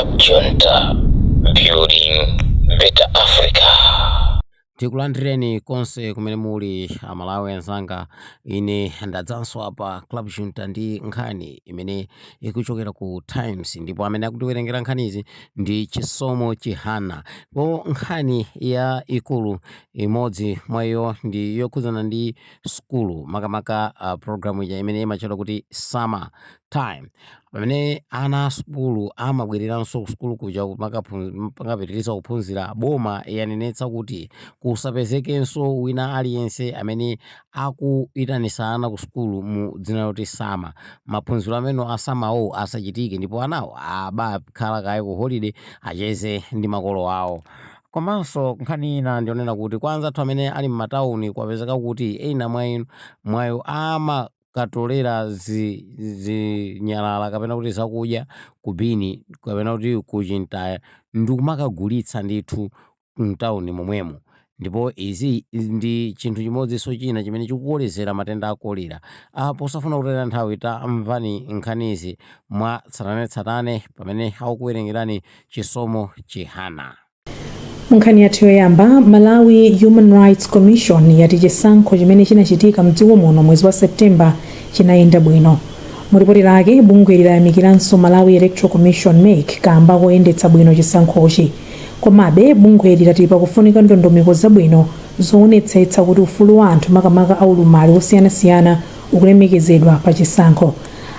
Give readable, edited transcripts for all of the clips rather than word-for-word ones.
Club Junta, building better Africa. Tikulandireni konse kumene muli amalawi anzanga. Ine ndadzanso apa Club Junta ndi nkhani imene ikuchokera ku Times, ndipo amene akutiwerengera nkhanizi ndi Chisomo Chihana. Po nkhani ya ikulu imodzi mwa iyo ndi yokhudzana ndi skulu makamaka programu ya imene imachedwa kuti summer time, pamene ana skulu amabwereranso ku skulu kuja makapitiriza kuphunzira. Boma yanenetsa kuti kusapezekenso wina aliyense amene akuyitanisa ana ku skulu mu dzina loti sama. Maphunziro amene asamawo asachitike, ndipo anawo abakhala kaye ku holiday acheze ndi makolo awo. Komanso nkhani ina ndionena kuti kwanza anthu amene ali m'matawuni kwapezeka kuti ena mwayo amakatolera zinyalala kapena kuti zakudya kubini kapena kuti kuchintaya ndi kumakagulitsa ndithu mtawuni momwemo. Ndipo izi ndi chinthu chimodzinso china chimene chikukolezera matenda a kolera. Posafuna kutera nthawi tamvani nkhanizi mwa tsatanetsatane pamene akukuwerengerani Chisomo Chihana. Nkhani yathu yoyamba, Malawi Human Rights Commission yati chisankho chimene chinachitika mdziko muno mwezi wa Septemba chinayenda bwino. Muripoti lake bungwe lilayamikiranso Malawi Electoral Commission MEC kamba koyendetsa bwino chisankhochi. Komabe bungwe lati pakufunika ndondomeko zabwino zoonetsetsa kuti ufulu wa anthu makamaka aulumali osiyanasiyana ukulemekezedwa pa chisankho.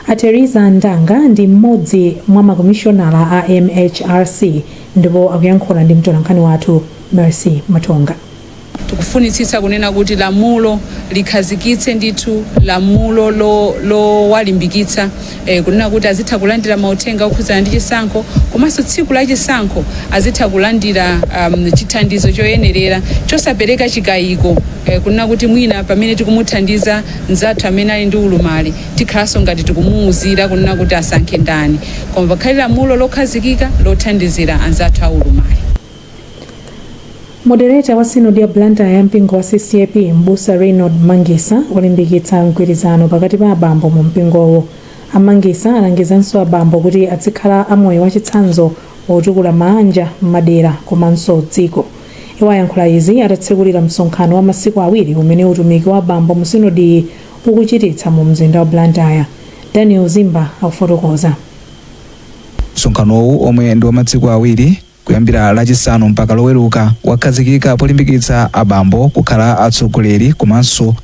Ateriza Ndanga ndi mmodzi mwa makomishonala a MHRC ndipo akuyankhula ndi mtolankhani wathu Mercy Matonga. Tikufunitsitsa kunena kuti lamulo likhazikitse ndithu lamulo lo walimbikitsa kunena kuti azitha kulandira mauthenga okhudzana ndi chisankho, komanso tsiku la chisankho azitha kulandira chithandizo choyenerera chosapereka chikayiko, kunena kuti mwina pamene tikumuthandiza nzathu amene ali ndi ulumali tikhalanso ngati tikumuwuzira kunena kuti asankhe ndani, koma pakhale lamulo lokhazikika lothandizira anzathu aulumali. Moderator wa Sinodi ya Blantyre ya mpingo wa CCAP Mbusa Reynold Mangisa walimbikitsa mgwirizano pakati pa abambo mu mpingowo. Amangisa alangizanso abambo kuti azikhala amoyo wachitsanzo wotukula manja m'madera komanso dziko. Iwo ayankhula izi atatsekulira msonkhano wa masiku awiri umene utumiki wa abambo mu Sinodi ukuchititsa mu mzinda wa Blantyre. Daniel Zimba akufotokoza. Msonkhanowu omwe ndi wa masiku awiri kuyambira lachisanu mpaka loweruka wakhazikika polimbikitsa abambo kukhala atsogoleri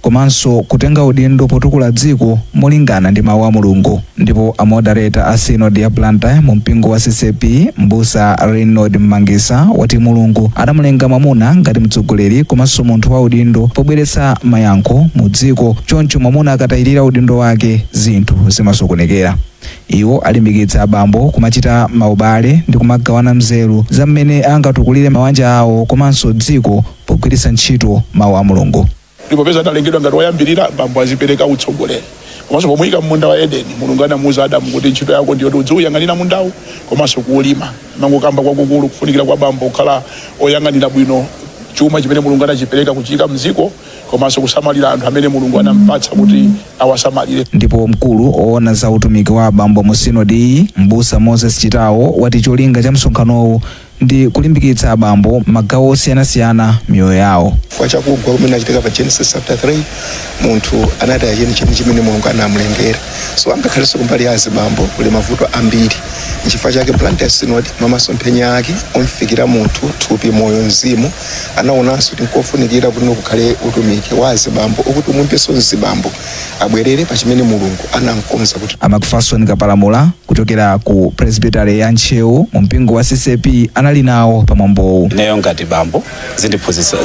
komanso kutenga udindo potukula dziko molingana ndi mawu a Mulungu. Ndipo amoderata a Sinodi ya Blantyre mu mpingo wa CCAP Mbusa Reynold Mangisa wati Mulungu adamulenga mwamuna ngati mtsogoleri komanso munthu wa udindo pobweretsa mayankho mu dziko, choncho mwamuna akatayirira udindo wake zinthu zimasokonekera. Iwo alimbikitsa abambo kumachita maubale ndi kumagawana mzeru za mmene angatukulire mabanja awo komanso dziko pogwiritsa ntchito mawu a Mulungu. Ndipo peza analengedwa ngati woyambirira abambo azipereka utsogoleri. Komanso pomuyika munda wa Edeni Mulungu anamuwuza Adamu kuti ntchito yako ndiyo kuti uziyang'anira mundawu komanso kuwulima. Mangokamba kwakukulu kufunikira kwa abambo kukhala oyang'anira bwino chuma chimene Mulungu anachipereka kuchika mdziko komanso kusamalira anthu amene Mulungu anampatsa kuti awasamalire. Ndipo mkulu oona za utumiki wa abambo mu Sinodi Mbusa Moses Chitawo wati cholinga cha msonkhanowu ndi kulimbikitsa abambo magawo osiyanasiyana miyoyo yawo. Kwa chakugwa kumene achitika pa Genesis chapter 3 munthu anati acheni chimene Mulungu anamulengera. So angakhalenso kumbali ya azibambo kuli mavuto ambiri. Nchifukwa chake Blantyre Sinodi mamasomphenya ake omfikira munthu thupi moyo mzimu anaonanso kuti nkofunikira kuti kukhale utumiki wa azibambo okuti umwimpenso mzibambo abwerere pa chimene Mulungu anamkonza kuti. Amakufason Kapalamula kuchokera ku Presbytery ya Ntcheu mu mpingo wa CCAP anali nawo pamwambowu. Neyo ngati bambo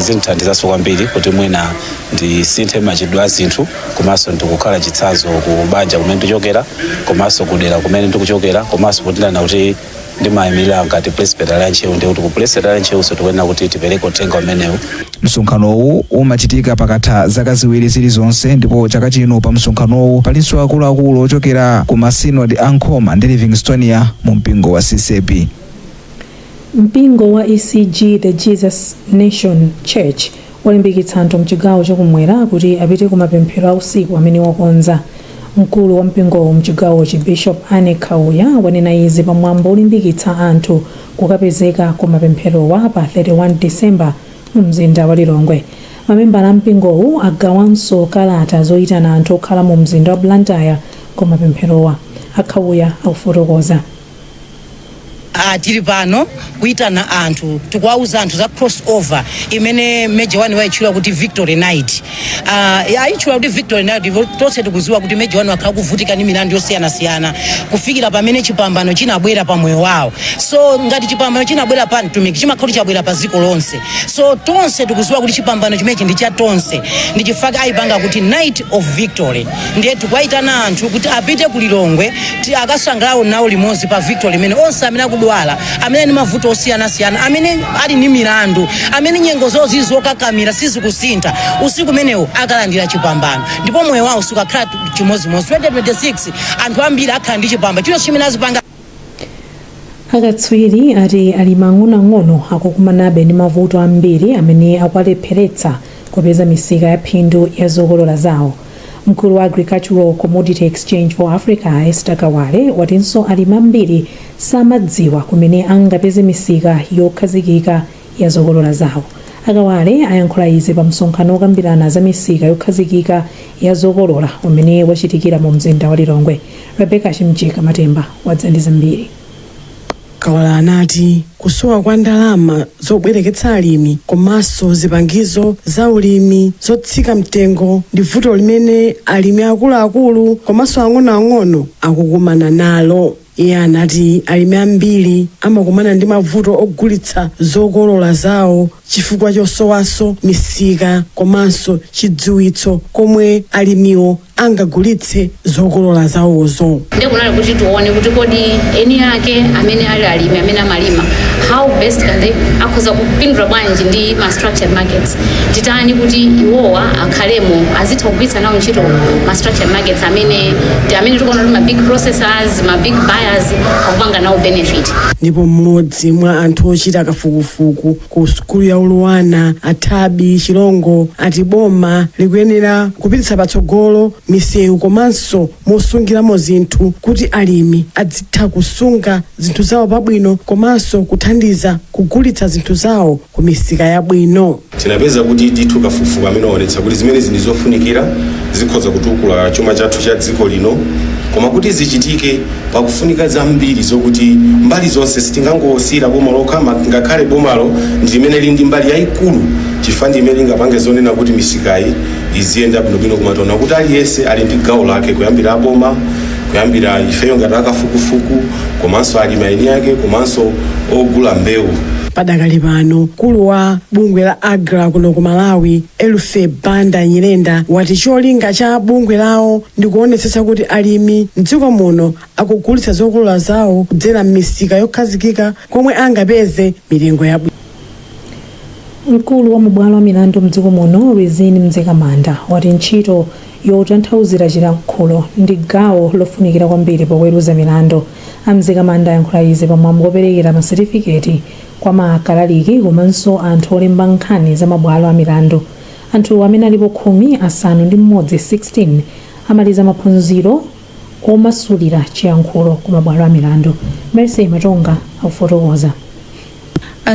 zindithandizanso kwambiri kuti mwina ndisinthe machitidwe a zinthu komanso ndikukhala chitsanzo ku banja kumene ndichokera komanso kudera kumene ndikuchokera komanso kutinana kuti ndimayimirira ngati Presbytery ya Ntcheu ndi kuti ku Presbytery ya Ntcheu tikuyenera kuti tipereke uthenga umenewu. Msonkhanowu umachitika pakatha zaka ziwiri zilizonse, ndipo chaka chino pa msonkhanowu palinso akuluakulu ochokera ku masinodi a Nkhoma ndi Livingstonia mu mpingo wa CCAP. Mpingo wa ECG The Jesus Nation Church walimbikitsa anthu mchigawo chakumwera kuti apite ku mapemphero a usiku amene wakonza. mkulu wa mpingo mchigawo Bishop Anne Kauya wanena izi pamwambo olimbikitsa anthu kukapezeka kwa mapempherowa pa 31 December mu mzinda wa Lilongwe. Mamembala a mpingowu agawanso kalata zoyitana anthu okhala mu mzinda wa Blantyre kwa mapempherowa. Akauya akufotokoza. Tili pano kuitana anthu tikuwauza anthu za crossover imene Major One waichula kuti Victory Night. Aichula kuti Victory Night tonse tikuziwa kuti Major One wakhala kuvutika ndi milandu yosiyanasiyana kufikira pamene chipambano chinabwera pa moyo wawo. So ngati chipambano chinabwera pa mtumiki chimakhala chabwera pa dziko lonse. So tonse tikuziwa kuti chipambano chimenechi ndi cha tonse. Ndi chifukwa aipanga kuti Night of Victory. Ndiye tikuwaitana anthu kuti apite ku Lilongwe akasangalale nawo limodzi pa Victory imene onse amene akudwala, amene ni mavuto osiyanasiyana, amene ali ni milandu, amene nyengo zawo zizokakamira sizikusintha, usiku menewo akalandira chipambano ndipo moyo wawo sukakhala chimodzimodzi. 2026 anthu ambiri akhala ndi chipambano chino chimene azipanga. Akatswiri ati ali mang'ono akukumanabe ndi mavuto ambiri amene akuwalepheretsa kupeza misika ya phindu ya zokolola zawo. Mkulu wa Agricultural Commodity Exchange for Africa Esther Kawale watinso alimi ambiri samadziwa kumene angapeze misika yokhazikika ya zokolola zawo. Akawale ayankhula izi pa msonkhano okambirana za misika yokhazikika ya zokolola umene wachitikira mu mzinda wa Lilongwe. Rebecca Chimchika Matemba wadza ndi zambiri. Kawale anati kusowa kwa ndalama zobwereketsa alimi komanso zipangizo za ulimi zotsika mtengo ndi vuto limene alimi akuluakulu komanso ang'onoang'ono akukumana nalo. Iye anati alimi ambiri amakumana ndi mavuto ogulitsa zokolola zawo chifukwa chosowaso misika komanso chidziwitso komwe alimiwo angagulitse zokolola zawozo. Ndikunali kuti tione kuti kodi eni yake amene ali alimi amene amalima how best can they akhoza kupindula bwanji ndi ma structured markets. Titani kuti iwowa akhalemo azitha kugwiritsa nawo ntchito ma structured markets amene tikuona ma big processors, ma big buyers akupanga nawo benefit. Ndipo mmodzi mwa anthu ochita kafukufuku ku sukulu ya Uluwana Athabi Chilongo ati boma likuyenera kupititsa patsogolo misewu komanso mosungiramo zinthu kuti alimi adzitha kusunga zinthu zawo pabwino komanso kuthandiza kugulitsa zinthu zawo ku misika yabwino. Tinapeza kuti ndithu kafukufuku amene aonetsa kuti zimene zinizofunikira zikhoza kutukula chuma chathu cha dziko lino, koma kuti zichitike pakufunika zambiri zokuti mbali zonse sitingangosiyira boma lokha ngakhale bomalo ndi limene lili ndi mbali yayikulu chifukwa ndi imene lingapange zonena kuti misikayi iziyenda bwinobwino kumatona kuti aliyense ali ndi gawo lake kuyambira boma, kuyambira ifeyo ngati akafukufuku komanso alimi eni yake komanso ogula mbewu. Padakali pano mkulu wa bungwe la Agra kuno ku Malawi Elufe Banda Nyirenda wati cholinga cha bungwe lawo ndi kuonetsetsa kuti alimi mdziko muno akugulitsa zokolola zawo kudzera m'misika yokhazikika komwe angapeze mitengo yabwino. Mkulu wa mabwalo a milandu mdziko muno Rizini Mzekamanda wati ntchito yotanthauzira chilankhulo ndi gawo lofunikira kwambiri poweruza milandu. Mzekamanda ayankhula izi pamwambo operekera masetifiketi kwa makalaliki komanso anthu olemba nkhani za mabwalo a milandu. Anthu amene alipo 16 amaliza maphunziro omasulira chiyankhulo ku mabwalo a milandu. Mercy Matonga akufotokoza.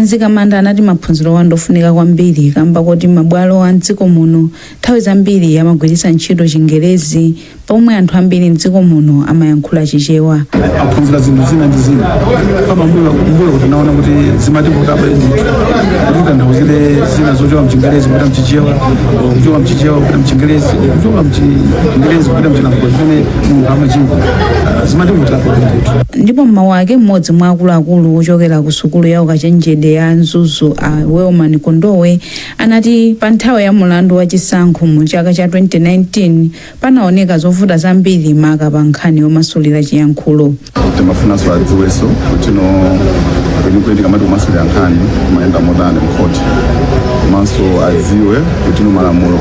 Mzekamanda anati maphunziro wandofunika kwambiri kamba kuti mabwalo a mdziko muno nthawi zambiri amagwiritsa ntchito Chingerezi pomwe anthu ambiri mdziko muno amayankhula Chichewa. Aphunzira zinthu zina ndi zina kama mbuyo kuti naona kuti zimativuta bwezi kuti nthauzire zina zochoka mchingerezi kupita mchichewa, kuchoka mchichewa kupita mchingerezi, kuchoka mchingerezi kupita mchilankhulo chimene munthu amachimva zimativuta bwezi. Ndipo mmawu ake mmodzi mwa akuluakulu ochokera ku sukulu ya ukachenjede ya Nzuzu a Wellman Kondowe anati pa nthawi ya mulandu wa chisankho mu chaka cha 2019 panaoneka zovuta zambiri maka pa nkhani yomasulira chiyankhulo. Timafunanso adziwenso kuti no kwenikweni kamati kumasulira nkhani kumayenda modani mkhoti komanso adziwe kuti malamulo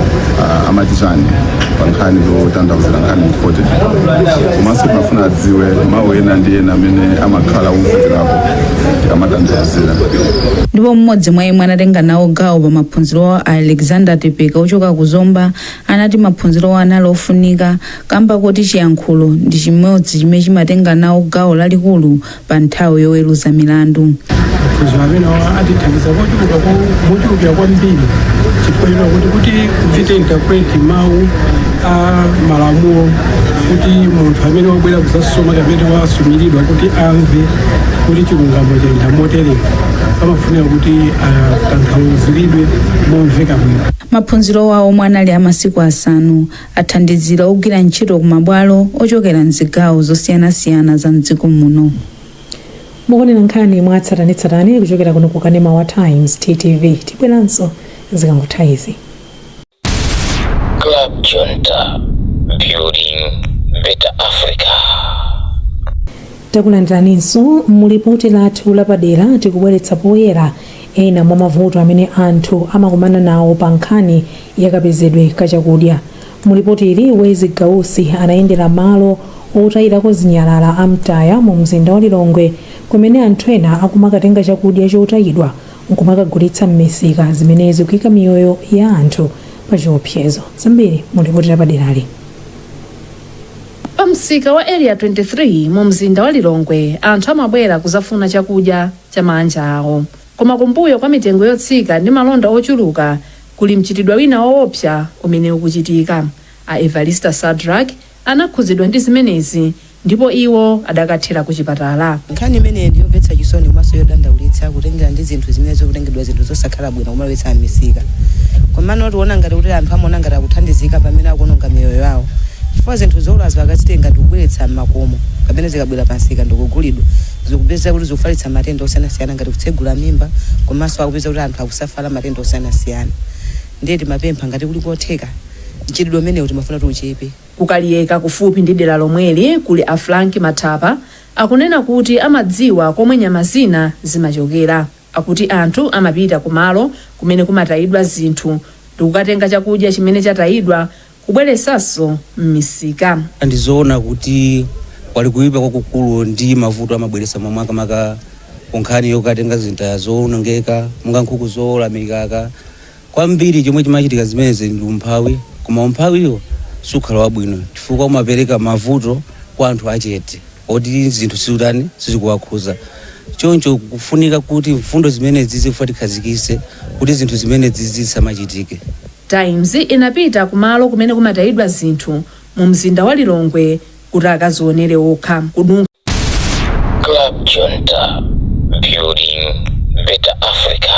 amachitani pa nkhani zotanthauzira nkhani mkhoti, komanso timafuna adziwe mawu ena ndi ena amene amakhala kumvukirapo tikamatanthauzira. Ndipo mmodzi mwa imwe anatenga nawo gawo pa maphunziro a Alexander Tepeka ochoka ku Zomba anati maphunziro anali ofunika kamba kuti chiyankhulo ndi chimodzi chimene chimatenga nawo gawo lalikulu pa nthawi yoweruza milandu. Maphunziro amene atithandiza mochulukira kwambiri chifukwa kuti kuchite interpret mawu a malamulo, kuti munthu amene wabwera kuzasoma kapena wasumiridwa kuti amve kuti chilungamo chayenda motereka amafunika kuti atanthauziridwe momveka bwino. Maphunziro wawo omwe anali amasiku asanu athandizira ogwira ntchito ku mabwalo ochokera mzigawo zosiyanasiyana za mdziko muno. mukonera nkhani mwatsatanetsatane kuchokera kuno ku Kanema wa Times TTV. Tibweranso zikangotha izi. Club Junta, building better Africa. Takulandiraninso mulipoti lathu lapadera tikubweretsa poyera ena mwa mavuto amene anthu amakumana nawo pa nkhani yakapezedwe kachakudya. Mulipoti ili Wezi Gausi anayendera malo otayirako zinyalala amtaya mu mzinda wa Lilongwe kumene anthu ena akumakatenga chakudya chotayidwa nkumakagulitsa m'misika zimene zikuyika miyoyo ya anthu pa chiopsezo. Zambiri mulipoti lapaderali. Pamsika wa area 23 mu mzinda wa Lilongwe anthu amabwera kuzafuna chakudya cha manja awo. Koma kumbuyo kwa mitengo yotsika ndi malonda ochuluka kuli mchitidwa wina woopsa umene ukuchitika. A Evarista Sadrak anakhuzidwa ndi zimenezi ndipo iwo adakathera ku chipatala. Nkhani imene ndiyomvetsa chisoni komanso yodandaulitsa kutengera ndi zinthu zimene zikutengedwa zinthu zosakhala bwino kumawetsa m'misika. Komano tiona ngati kuti anthu amaona ngati akuthandizika pamene akuononga miyoyo yawo. Chifukwa zinthu zolazo akazitenga ndikubweretsa m'makomo kapena zikabwera pansika ndikugulidwa zikupeza kuti zikufalitsa matenda osiyanasiyana ngati kutsegula mimba komanso akupeza kuti anthu akusafala matenda osiyanasiyana. Ndiye timapempha ngati kuli kotheka mchitidwe umenewu timafuna tuuchepe. Kukaliyeka kufupi ndi dera lomweli kuli a Frank Matapa akunena kuti amadziwa komwe nyama zina zimachokera. Akuti anthu amapita kumalo kumene kumatayidwa zinthu ndikukatenga chakudya chimene chatayidwa kubweresanso m'misika. Ndizoona kuti wali kuipa kwakukulu ndi mavuto amabweresa mamwaka maka kunkhani yokatenga zinthu zoonongeka munga nkhuku zolamikaka kwambiri chomwe chimachitika zimene ndi umphawi. Koma umphawiyo sukhala wabwino chifukwa umapereka mavuto kwa anthu achete oti zinthu sizutani sizikuwakhuza. Choncho kufunika kuti mfundo zimene zizifatikhazikise kuti zinthu zimene zisamachitike. Times inapita kumalo kumene kumatayidwa zinthu mu mzinda wa Lilongwe kuti akazionere okha. Club Junta, building better Africa.